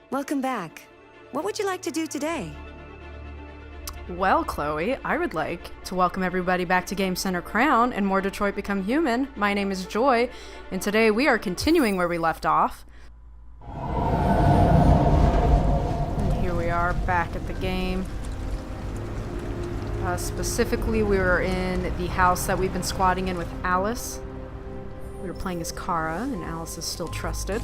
Welcome back. What would you like to do today? Well, Chloe, I would like to welcome everybody back to Game Center Crown and More Detroit Become Human. My name is Joy, and today we are continuing where we left off. And here we are back at the game. Specifically, we were in the house that we've been squatting in with Alice. We were playing as Kara, and Alice is still trusted.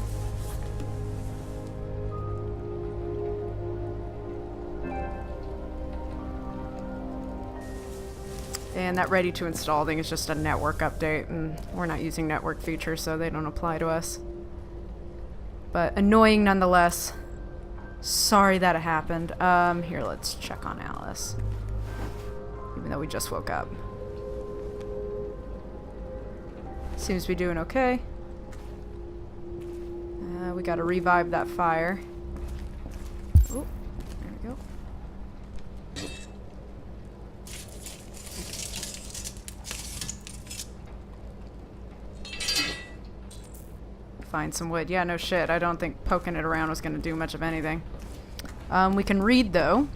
And that ready to install thing is just a network update, and we're not using network features, so they don't apply to us. But annoying nonetheless. Sorry that it happened. Here, let's check on Alice. Even though we just woke up. Seems to be doing okay. We gotta revive that fire. Oh, there we go. Find some wood. Yeah, no shit. I don't think poking it around was going to do much of anything. We can read, though.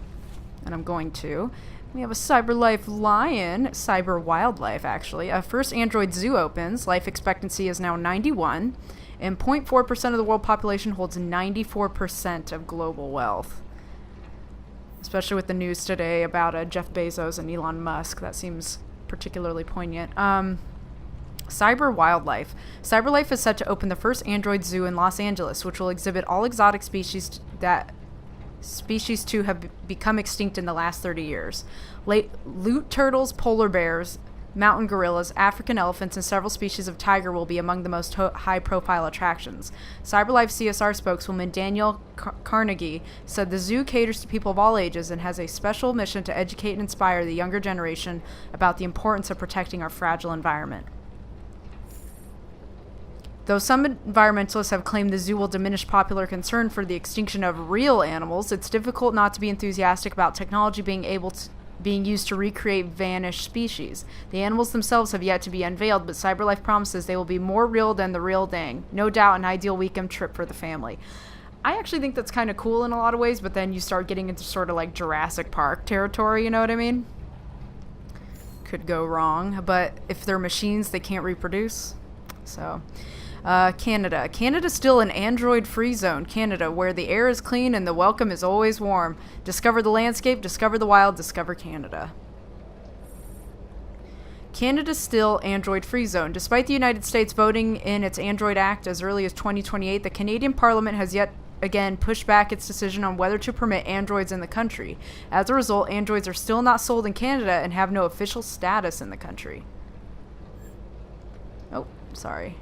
And I'm going to. We have a CyberLife Lion. Cyber Wildlife, actually. First Android zoo opens. Life expectancy is now 91. And 0.4% of the world population holds 94% of global wealth. Especially with the news today about Jeff Bezos and Elon Musk. That seems particularly poignant. Cyber Wildlife. CyberLife is set to open the first Android zoo in Los Angeles, which will exhibit all exotic species that species to have become extinct in the last 30 years. Loot turtles, polar bears, mountain gorillas, African elephants, and several species of tiger will be among the most high-profile attractions. CyberLife CSR spokeswoman Danielle Carnegie said the zoo caters to people of all ages and has a special mission to educate and inspire the younger generation about the importance of protecting our fragile environment. Though some environmentalists have claimed the zoo will diminish popular concern for the extinction of real animals, it's difficult not to be enthusiastic about technology being used to recreate vanished species. The animals themselves have yet to be unveiled, but CyberLife promises they will be more real than the real thing. No doubt an ideal weekend trip for the family. I actually think that's kind of cool in a lot of ways, but then you start getting into sort of like Jurassic Park territory, you know what I mean? Could go wrong, but if they're machines, they can't reproduce. So... Canada. Canada's still an Android-free zone. Canada, where the air is clean and the welcome is always warm. Discover the landscape, discover the wild, discover Canada. Canada's still Android-free zone. Despite the United States voting in its Android Act as early as 2028, the Canadian Parliament has yet again pushed back its decision on whether to permit Androids in the country. As a result, Androids are still not sold in Canada and have no official status in the country. Oh, sorry.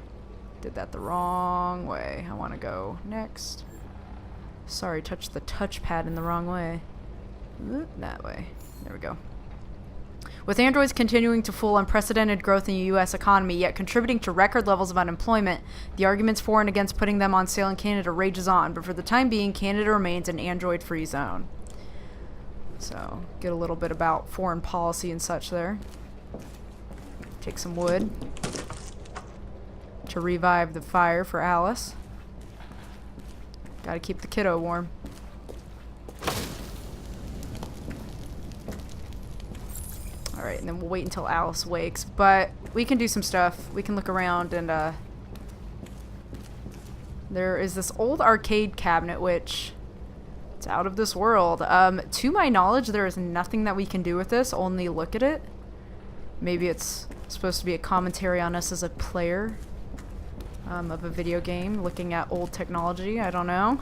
Did that the wrong way. I want to go next. Sorry, touched the touchpad in the wrong way. That way. There we go. With Androids continuing to fuel unprecedented growth in the U.S. economy, yet contributing to record levels of unemployment, the arguments for and against putting them on sale in Canada rages on, but for the time being, Canada remains an Android-free zone. So, get a little bit about foreign policy and such there. Take some wood to revive the fire for Alice. Gotta keep the kiddo warm. Alright, and then we'll wait until Alice wakes. But we can do some stuff. We can look around and, there is this old arcade cabinet, which... it's out of this world. To my knowledge, there is nothing that we can do with this, only look at it. Maybe it's supposed to be a commentary on us as a player. Of a video game, looking at old technology. I don't know.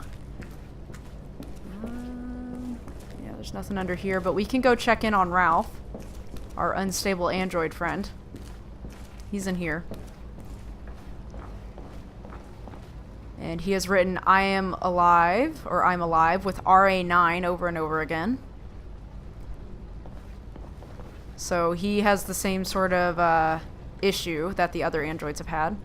Yeah, there's nothing under here, but we can go check in on Ralph, our unstable android friend. He's in here. And he has written, I am alive, or I'm alive, with RA9 over and over again. So he has the same sort of issue that the other androids have had.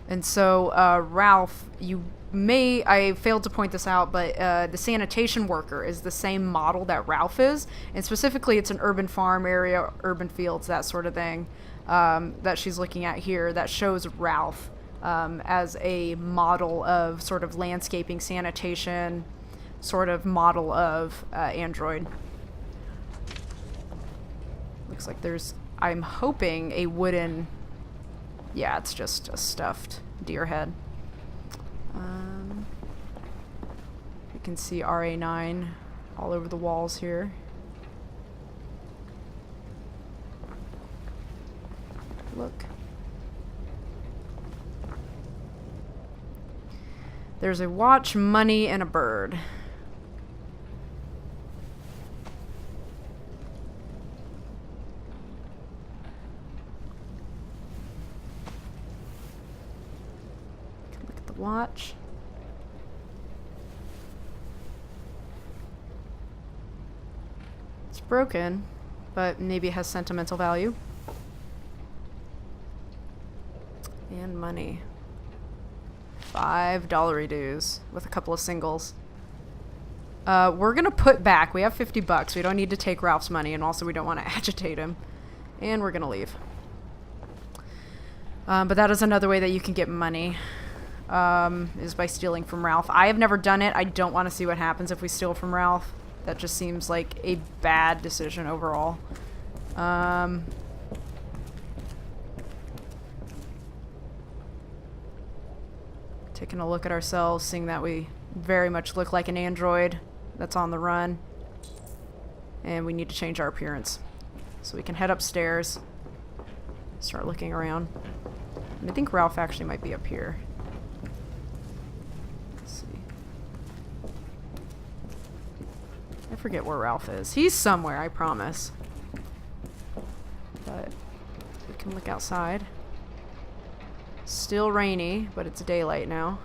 And so, Ralph, I failed to point this out, but the sanitation worker is the same model that Ralph is. And specifically, it's an urban farm area, urban fields, that sort of thing, that she's looking at here that shows Ralph. as a model of sort of landscaping, sanitation, sort of model of Android. Looks like there's, I'm hoping, a wooden, yeah, it's just a stuffed deer head. You can see RA9 all over the walls here. Look. There's a watch, money, and a bird. Look at the watch. It's broken, but maybe it has sentimental value. And money. $5 dues with a couple of singles. We're gonna put back. We have $50. We don't need to take Ralph's money, and also we don't want to agitate him. And we're gonna leave. But that is another way that you can get money, is by stealing from Ralph. I have never done it. I don't want to see what happens if we steal from Ralph. That just seems like a bad decision overall. Taking a look at ourselves, seeing that we very much look like an android that's on the run. And we need to change our appearance. So we can head upstairs, start looking around. And I think Ralph actually might be up here. Let's see. I forget where Ralph is. He's somewhere, I promise. But we can look outside. Still rainy, but it's daylight now.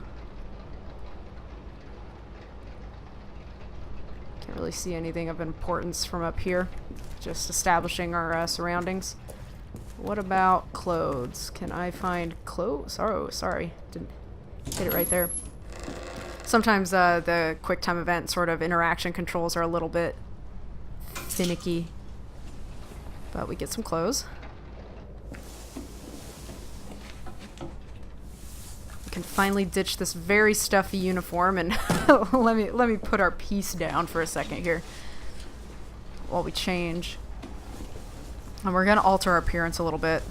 Can't really see anything of importance from up here. Just establishing our surroundings. What about clothes? Can I find clothes? Oh, sorry. Didn't hit it right there. Sometimes the QuickTime event sort of interaction controls are a little bit finicky. But we get some clothes. Can finally ditch this very stuffy uniform and let me put our piece down for a second here while we change. And we're gonna alter our appearance a little bit.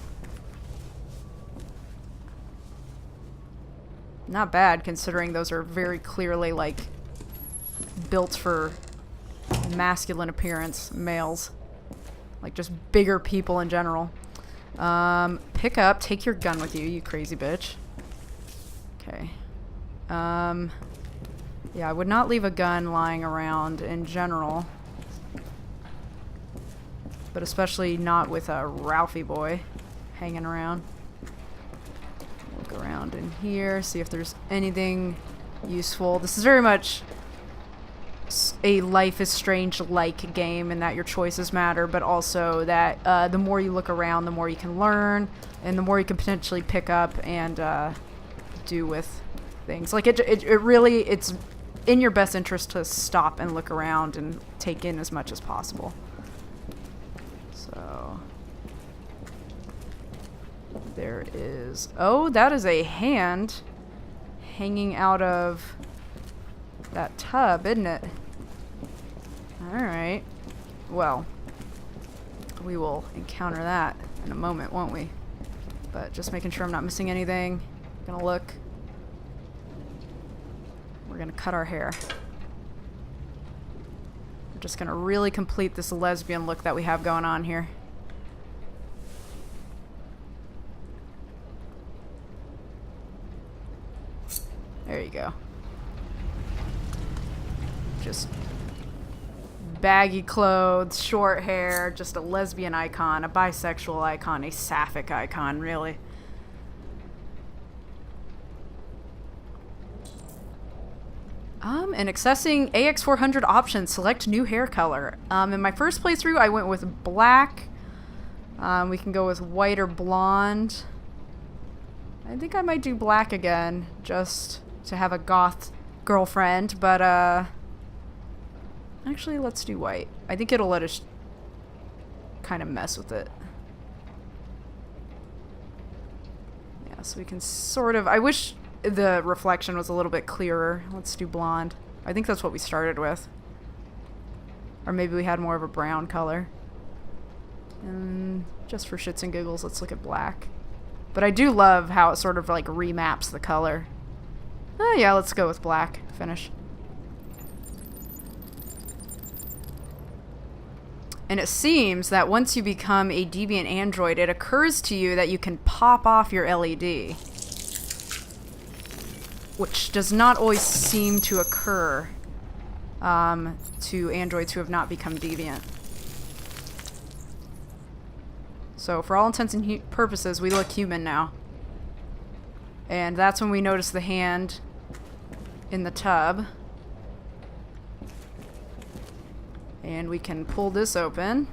Not bad considering those are very clearly like built for masculine appearance males, like just bigger people in general. Pick up, take your gun with you, you crazy bitch. Okay. Yeah, I would not leave a gun lying around in general. But especially not with a Ralphie boy hanging around. Look around in here, see if there's anything useful. This is very much a Life is Strange-like game in that your choices matter, but also that the more you look around, the more you can learn, and the more you can potentially pick up and do with things. Like it really, it's in your best interest to stop and look around and take in as much as possible. So there is, oh, that is a hand hanging out of that tub, isn't it? Alright, well, we will encounter that in a moment, won't we? But just making sure I'm not missing anything. Gonna look. We're gonna cut our hair. We're just gonna really complete this lesbian look that we have going on here. There you go. Just baggy clothes, short hair, just a lesbian icon, a bisexual icon, a sapphic icon, really. And accessing AX400 options, select new hair color. In my first playthrough, I went with black. We can go with white or blonde. I think I might do black again, just to have a goth girlfriend, but actually, let's do white. I think it'll let us kind of mess with it. Yeah. Yeah, so we can sort of... I wish the reflection was a little bit clearer. Let's do blonde. I think that's what we started with. Or maybe we had more of a brown color. And just for shits and giggles, let's look at black. But I do love how it sort of like remaps the color. Oh yeah, let's go with black. Finish. And it seems that once you become a deviant android, it occurs to you that you can pop off your LED. Which does not always seem to occur to androids who have not become deviant. So for all intents and purposes, we look human now. And that's when we notice the hand in the tub. And we can pull this open.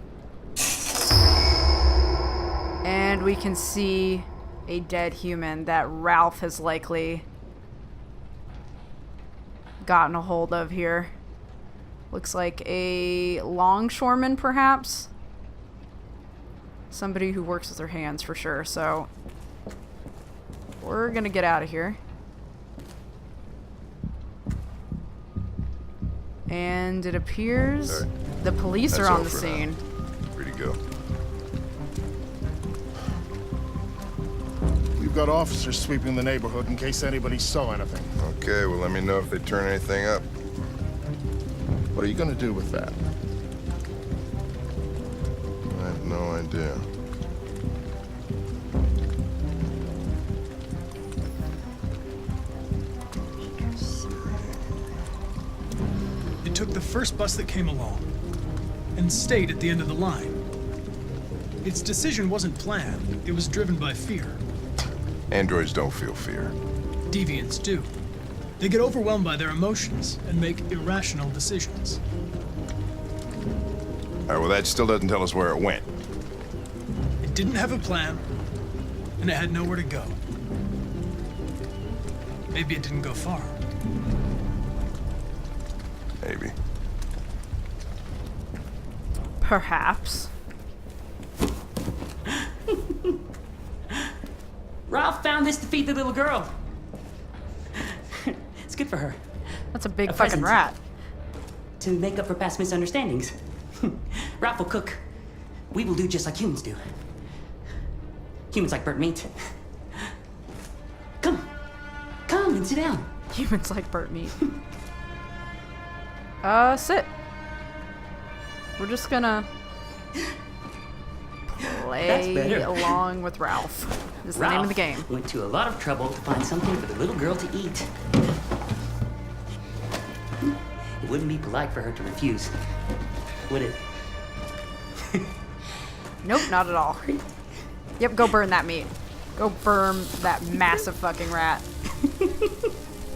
And we can see a dead human that Ralph has likely gotten a hold of here. Looks like a longshoreman, perhaps? Somebody who works with their hands for sure, so we're gonna get out of here. And it appears the police That's are on all the for now. scene. Free to go. We've got officers sweeping the neighborhood in case anybody saw anything. Okay, well, let me know if they turn anything up. What are you gonna do with that? I have no idea. It took the first bus that came along and stayed at the end of the line. Its decision wasn't planned. It was driven by fear. Androids don't feel fear. Deviants do. They get overwhelmed by their emotions and make irrational decisions. All right, well, that still doesn't tell us where it went. It didn't have a plan, and it had nowhere to go. Maybe it didn't go far. Maybe. Perhaps. Ralph found this to feed the little girl. It's good for her. That's a big A fucking present. rat. To make up for past misunderstandings. Ralph will cook. We will do just like humans do. Humans like burnt meat. Come. Come and sit down. Humans like burnt meat. Sit. We're just gonna That's play better. along with Ralph. This is the name of the game. Went to a lot of trouble to find something for the little girl to eat. It wouldn't be polite for her to refuse, would it? Nope, not at all. Yep, go burn that meat. Go burn that massive fucking rat.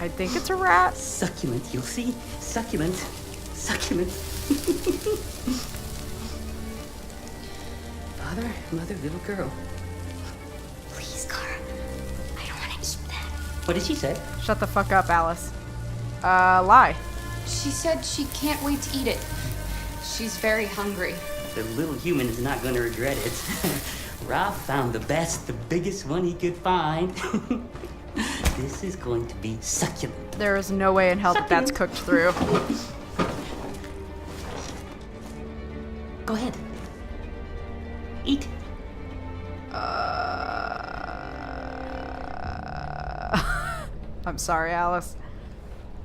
I think it's a rat. Succulent, you'll see. Succulent. Succulent. Father, mother, little girl. Please, Kara. I don't want to eat that. What did she say? Shut the fuck up, Alice. Lie. She said she can't wait to eat it. She's very hungry. The little human is not going to regret it. Ralph found the best, the biggest one he could find. This is going to be succulent. There is no way in hell that that's cooked through. Go ahead. Eat. I'm sorry, Alice.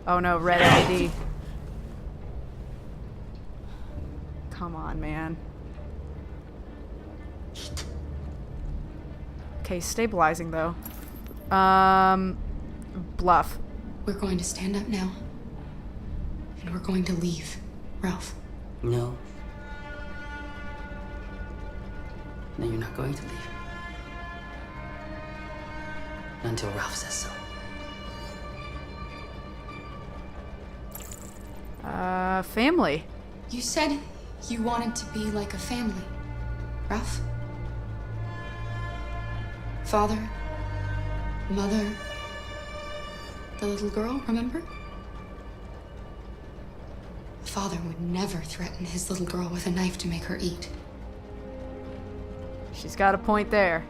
Oh no, red LED. Come on, man. Okay, stabilizing though. Bluff. We're going to stand up now. And we're going to leave, Ralph. No. No, you're not going to leave. Not until Ralph says so. Family. You said you wanted to be like a family, Ralph. Father, mother, the little girl, remember? Father would never threaten his little girl with a knife to make her eat. She's got a point there.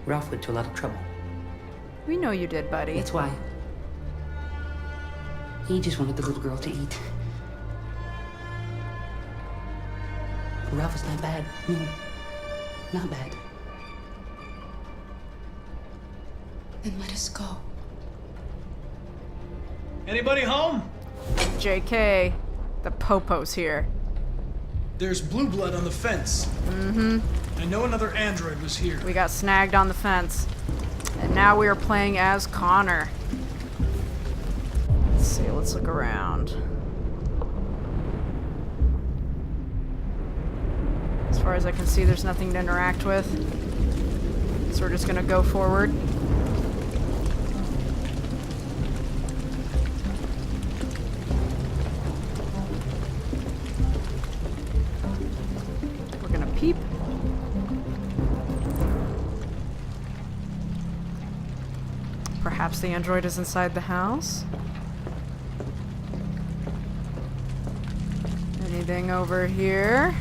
Ralph went to a lot of trouble. We know you did, buddy. That's why. He just wanted the little girl to eat. Ralph is not bad. No, not bad. Then let us go. Anybody home? JK, the Popo's here. There's blue blood on the fence. Mm-hmm. I know another android was here. We got snagged on the fence. And now we are playing as Connor. Let's see, let's look around. As far as I can see, there's nothing to interact with. So we're just gonna go forward. We're gonna peep. Perhaps the android is inside the house. Anything over here?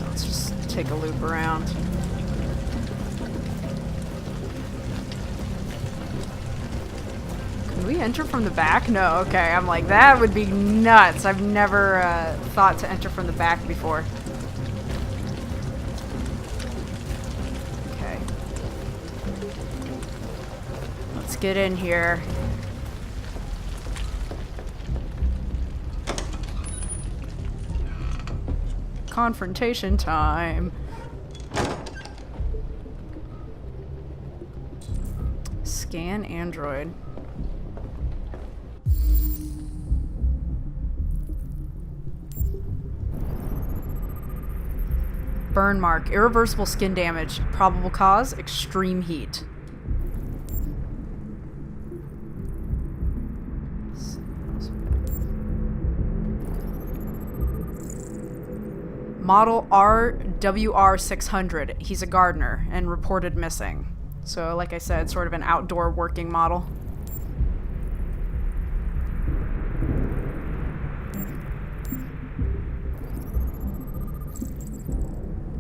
Let's just take a loop around. Can we enter from the back? No, okay. I'm like, that would be nuts. I've never thought to enter from the back before. Okay. Let's get in here. Confrontation time. Scan android. Burn mark. Irreversible skin damage. Probable cause, extreme heat. Model RWR600. He's a gardener and reported missing. So, like I said, sort of an outdoor working model.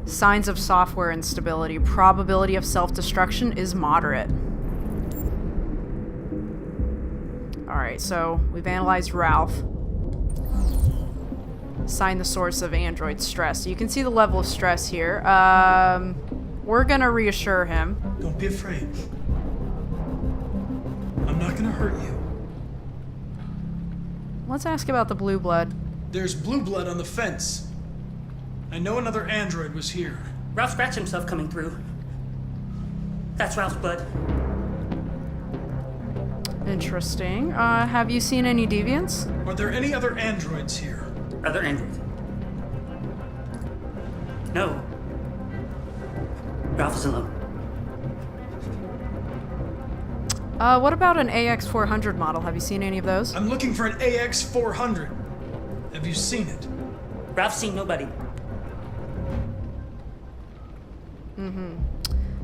Signs of software instability. Probability of self-destruction is moderate. Alright, so we've analyzed Ralph. Sign the source of android stress. You can see the level of stress here. We're gonna reassure him. Don't be afraid. I'm not gonna hurt you. Let's ask about the blue blood. There's blue blood on the fence. I know another android was here. Ralph scratched himself coming through. That's Ralph's blood. Interesting. Have you seen any deviants? Are there any other androids here? Other androids? No. Ralph is alone. What about an AX400 model? Have you seen any of those? I'm looking for an AX400. Have you seen it? Ralph's seen nobody.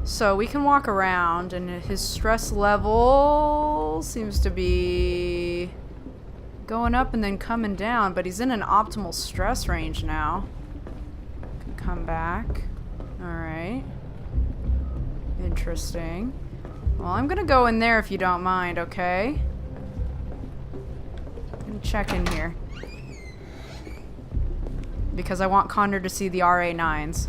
So we can walk around, and his stress level seems to be going up and then coming down, but he's in an optimal stress range now. Can come back. Alright. Interesting. Well, I'm gonna go in there if you don't mind, okay? I'm gonna check in here. Because I want Connor to see the RA9s.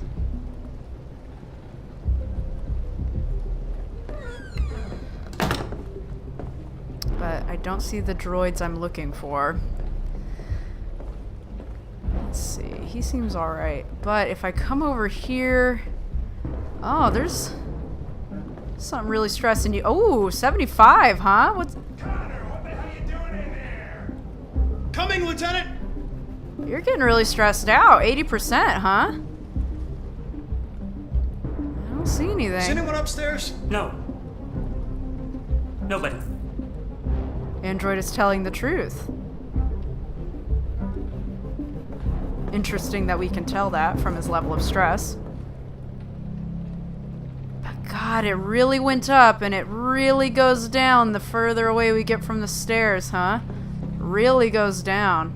But I don't see the droids I'm looking for. Let's see. He seems alright. But if I come over here... Oh, there's something really stressing you. Oh, 75, huh? What's... Connor, what the hell are you doing in there? Coming, Lieutenant! You're getting really stressed out. 80%, huh? I don't see Is anything. anyone upstairs? No. Nobody. Android is telling the truth. Interesting that we can tell that from his level of stress. But God, it really went up and it really goes down the further away we get from the stairs, huh? Really goes down.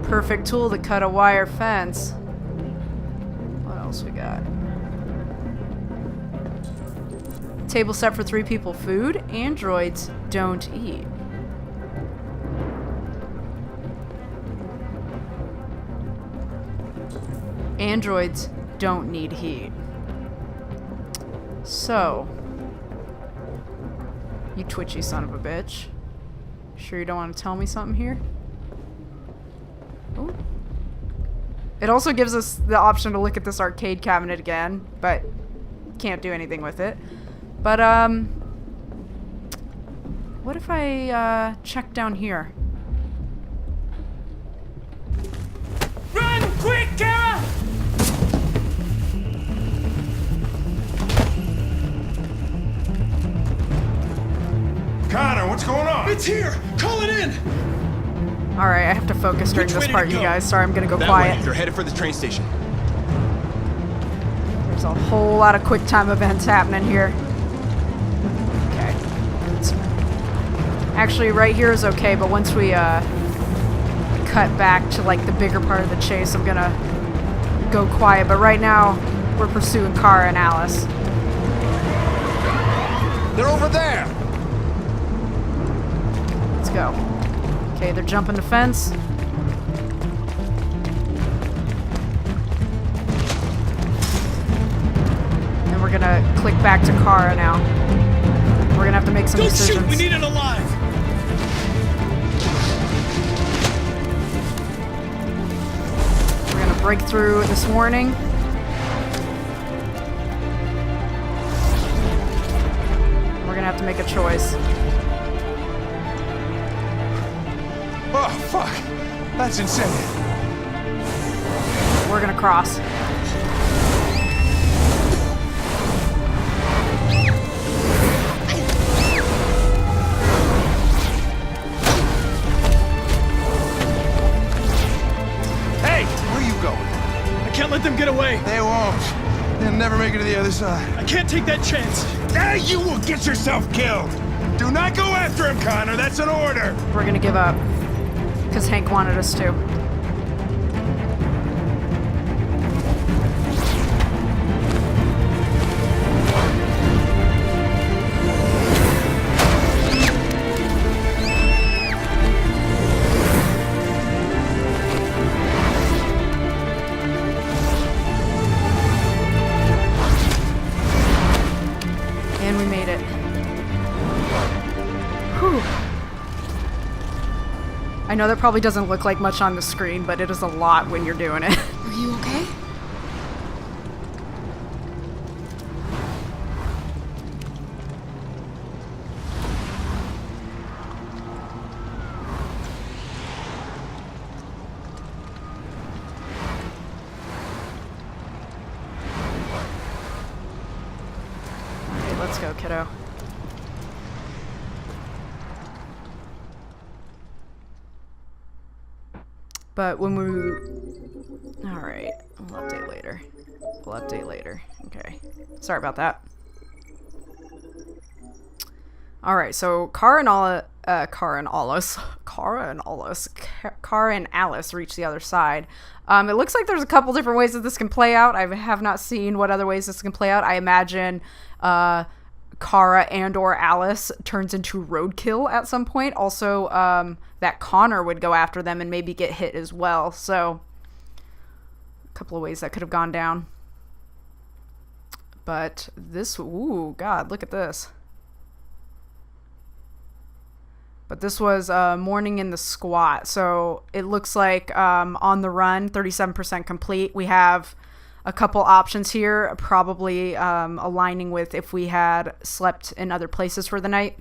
Perfect tool to cut a wire fence. else we got? Table set for 3 people. Food. Androids don't eat. Androids don't need heat. So, you twitchy son of a bitch. Sure you don't want to tell me something here? Ooh. It also gives us the option to look at this arcade cabinet again, but can't do anything with it. But, what if I, check down here? Run quick, Kara! Connor, what's going on? It's here! Call it in! Alright, I have to focus during Which this way part, did it you go? guys. Sorry, I'm gonna go That quiet. way. They're headed for the train station. There's a whole lot of quick time events happening here. Okay. Actually, right here is okay, but once we cut back to like the bigger part of the chase, I'm gonna go quiet. But right now, we're pursuing Kara and Alice. They're over there! Let's go. Okay, they're jumping the fence. And we're gonna click back to Kara now. We're gonna have to make some Don't decisions. shoot! We need it alive! We're gonna break through this warning. We're gonna have to make a choice. Oh, fuck. That's insane. We're gonna cross. Hey, where are you going? I can't let them get away! They won't. They'll never make it to the other side. I can't take that chance! Now you will get yourself killed. Do not go after him, Connor. That's an order. We're gonna give up. Because Hank wanted us to. And we made it. Whew. I know that probably doesn't look like much on the screen, but it is a lot when you're doing it. Are you okay? Okay, let's go, kiddo. But when we... Alright, we'll update later. We'll update later. Okay. Sorry about that. Alright, so Kara and Alice reach the other side. It looks like there's a couple different ways that this can play out. I have not seen what other ways this can play out. I imagine Kara and or Alice turns into roadkill at some point. Also, that Connor would go after them and maybe get hit as well. So, a couple of ways that could have gone down. But this, ooh, God, look at this. But this was Morning in the Squat. So it looks like On the Run, 37% complete. We have a couple options here, probably aligning with if we had slept in other places for the night.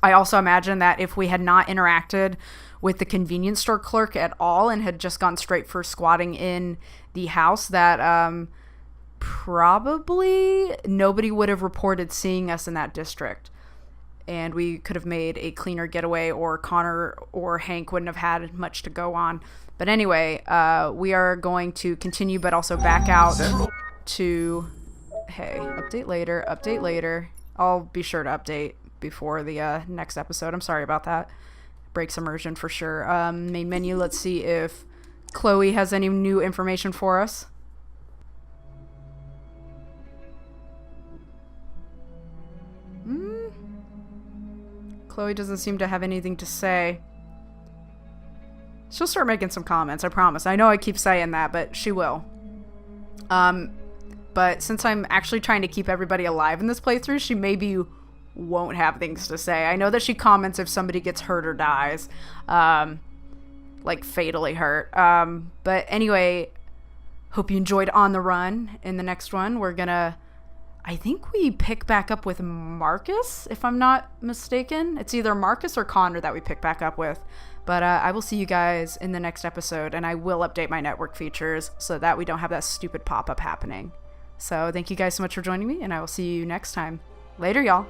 I also imagine that if we had not interacted with the convenience store clerk at all and had just gone straight for squatting in the house, that probably nobody would have reported seeing us in that district. And we could have made a cleaner getaway, or Connor or Hank wouldn't have had much to go on. But anyway, we are going to continue, but also back out to... Hey, update later. I'll be sure to update before the next episode. I'm sorry about that. Breaks immersion for sure. Main menu, let's see if Chloe has any new information for us. Chloe doesn't seem to have anything to say. She'll start making some comments, I promise. I know I keep saying that, but she will. But since I'm actually trying to keep everybody alive in this playthrough, she maybe won't have things to say. I know that she comments if somebody gets hurt or dies. Like fatally hurt. But anyway, hope you enjoyed On the Run. In the next one, we're gonna... I think we pick back up with Marcus, if I'm not mistaken. It's either Marcus or Connor that we pick back up with. But I will see you guys in the next episode, and I will update my network features so that we don't have that stupid pop-up happening. So thank you guys so much for joining me, and I will see you next time. Later, y'all.